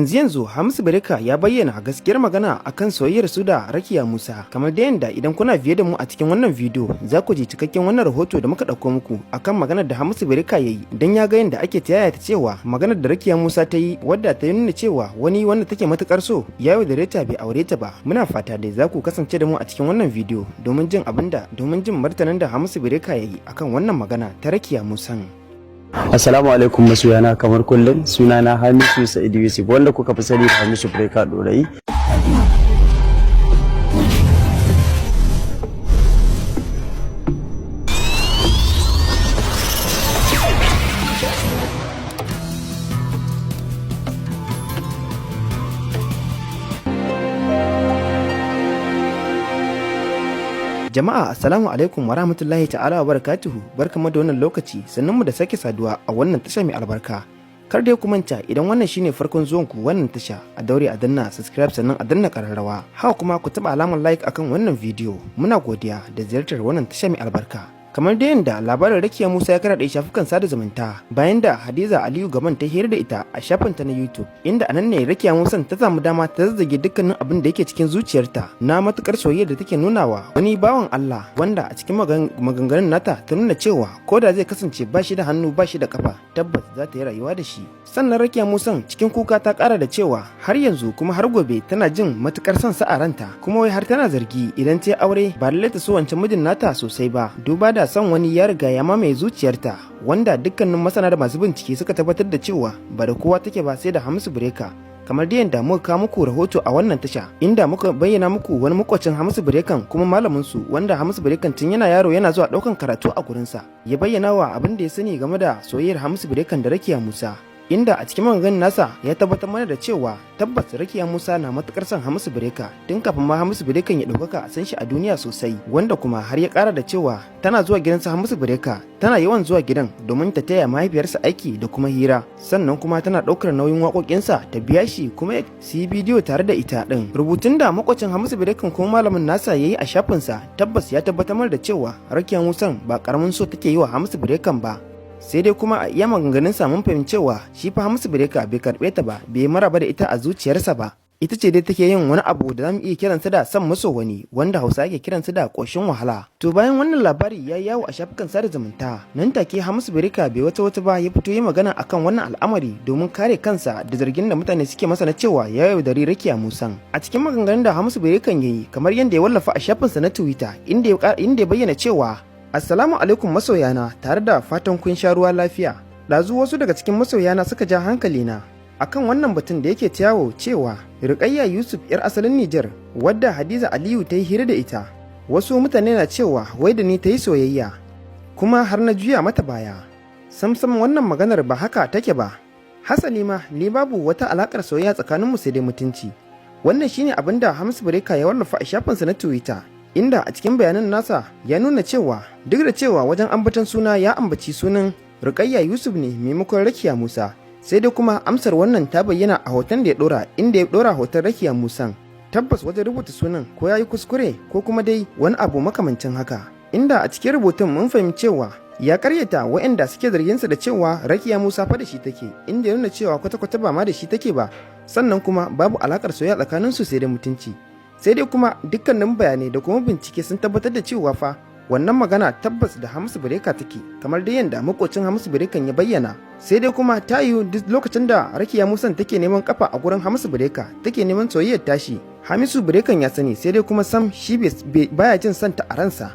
Yanzu Hamisu Breaker ya bayyana gaskiyar magana akan soyayyar su da Rakiya Musa, kamar da yanda idan kuna biye da mu a cikin wannan bidiyo za ku ji cikakken wannan rahoto da muka dauko muku akan maganar da Hamisu Breaker yayi, dan ya ga yanda ake ta cewa maganar da Rakiya Musa ta yi wadda ta nuna cewa wani wanda take matukar so ya yaudare ta bai aure ta ba. Muna fata dai za ku kasance da mu a cikin wannan bidiyo domin jin martanin da Hamisu Breaker yayi akan wannan magana ta Rakiya Musa. Assalamu alaikum masoyana, kamar kullum sunana Hamisu Sa'idu Yusuf wanda kuka fi sani da Hamisu Breaker Dorayi. Jama'a assalamu alaikum wa rahmatullahi ta'ala wa barakatuhu, barkamu da wannan lokaci, sannan mu da sake saduwa a wannan tasha mai albarka. Kar dai ku manta, idan wannan shine farkon zuwan ku wannan tasha, a daure a danna subscribe sannan a danna kararrawa. Haka kuma ku taba alamar like akan wannan bidiyo. Muna godiya da ziyartar wannan tasha mai albarka. Kamar da yanda labarin Rakiya Musa ya karaɗe shafukan sada zumunta bayan da Hadiza Aliyu Gaban ta hira da ita a shafinta na YouTube, inda anan ne Rakiya Musa ta samu dama ta zazzage dukkanin abin da yake cikin zuciyarta na matukar soyayya da take nunawa wani bawan Allah, wanda a cikin maganganun nata ta nuna cewa ko da zai kasance ba shi da hannu ba shi da kafa, tabbas za ta yi rayuwa da shi. Sannan Rakiya Musa cikin kuka ta kara da cewa har yanzu kuma har gobe tana jin matukar son sa a ranta, kuma wai har tana zargi idan ta yi aure ba lallai ta so wancan mijin nata sosai ba, duba da son wani ya riga ya mamaye zuciyarta, wanda dukkanin masana da masu bincike suka tabbatar da cewa ba da kowa take ba sai da Hamisu Breaker. Kamar da yadda muka kawo muku rahoto a wannan tasha, inda muka bayyana muku wani makwacin Hamisu Breaker kuma malamin su, wanda Hamisu Breaker tun yana yaro yana zuwa daukan karatu a gurinsa, ya bayyana wa abin da ya sani game da soyayyar Hamisu Breaker da Rakiya Musa, inda a cikin maganganun nasa ya tabbatar mana da cewa tabbas Rakiya Musa na matukar son Hamisu Breaker tun kafin ma Hamisu Breaker ya ɗaukaka a san shi a duniya sosai, wanda kuma har ya ƙara da cewa tana zuwa gidansa Hamisu Breaker, tana yawan zuwa gidan domin ta taya mahaifiyarsa aiki da kuma hira, sannan kuma tana ɗaukar nauyin waƙoƙinsa ta biya shi kuma su yi bidiyo tare da ita ɗin. Rubutun da makwacin Hamisu Breaker kuma malamin nasa ya yi a shafinsa tabbas ya tabbatar mana da cewa Rakiya Musa ba ƙaramin so take yi wa Hamisu Breaker ba, sai dai kuma a iya maganganun mun fahimci cewa shi fa Hamisu Breaker bai karɓe ta ba, bai maraba da ita a zuciyarsa ba. Ita ce dai take yin wani abu da zamu iya kiransa da son maso wani, wanda Hausa ke kiransa da ƙoshin wahala. To bayan wannan labari ya yawo a shafukan sada zumunta, nan take Hamisu Breaker bai wata ba ya fito yi magana akan wannan al'amari domin kare kansa da zargin da mutane suke masa na cewa ya yaudari Rakiya Musa. A cikin maganganun da Hamisu Breaker yayi, kamar yadda ya wallafa a shafinsa na Twitter, inda ya bayyana cewa Assalamu alaikum masoyana, tare da fatan kun sha ruwa lafiya. Ɗazu wasu daga cikin masoyana suka ja hankalina akan wannan batun da yake yawo cewa Rukayya Yusuf 'yar asalin Nijar, wadda Hadiza Aliyu ta yi hira da ita. Wasu mutane na cewa wai da ni ta yi soyayya, kuma har na juya mata baya. Samsam wannan maganar ba haka take ba. Hasali ma ni babu wata alakar soyayya tsakaninmu sai dai mutunci. Wannan shine abin da Hamisu Breaker ya wallafa a shafinsa na Twitter, inda a cikin bayanan nasa ya nuna cewa duk da cewa wajen ambaton suna ya ambaci sunan Rukayya Yusuf ne maimakon Rakiya Musa, sai dai kuma amsar wannan ta bayyana a hoton da ya dora, inda ya dora hoton Rakiya Musa. Tabbas wajen rubuta sunan ko ya yi kuskure ko kuma dai wani abu makamancin haka, inda a cikin rubutun mun fahimci cewa ya karyata waɗanda suke zarginsa da cewa Rakiya Musa fa da shi take, inda ya nuna cewa kwata-kwata ba ma da shi take ba, sannan kuma babu alakar soyayya tsakaninsu sai dai mutunci. Sai dai kuma dukkanin bayanai da kuma bincike sun tabbatar da cewa fa wannan magana tabbas da Hamisu Breaker take, kamar dai yadda makocin Hamisu Breaker ya bayyana. Sai dai kuma ta yiwu duk lokacin da Rakiya Musa take neman kafa a gurin Hamisu Breaker, take neman soyayyar tashi, Hamisu Breaker ya sani, sai dai kuma sam shi baya jin santa a ransa.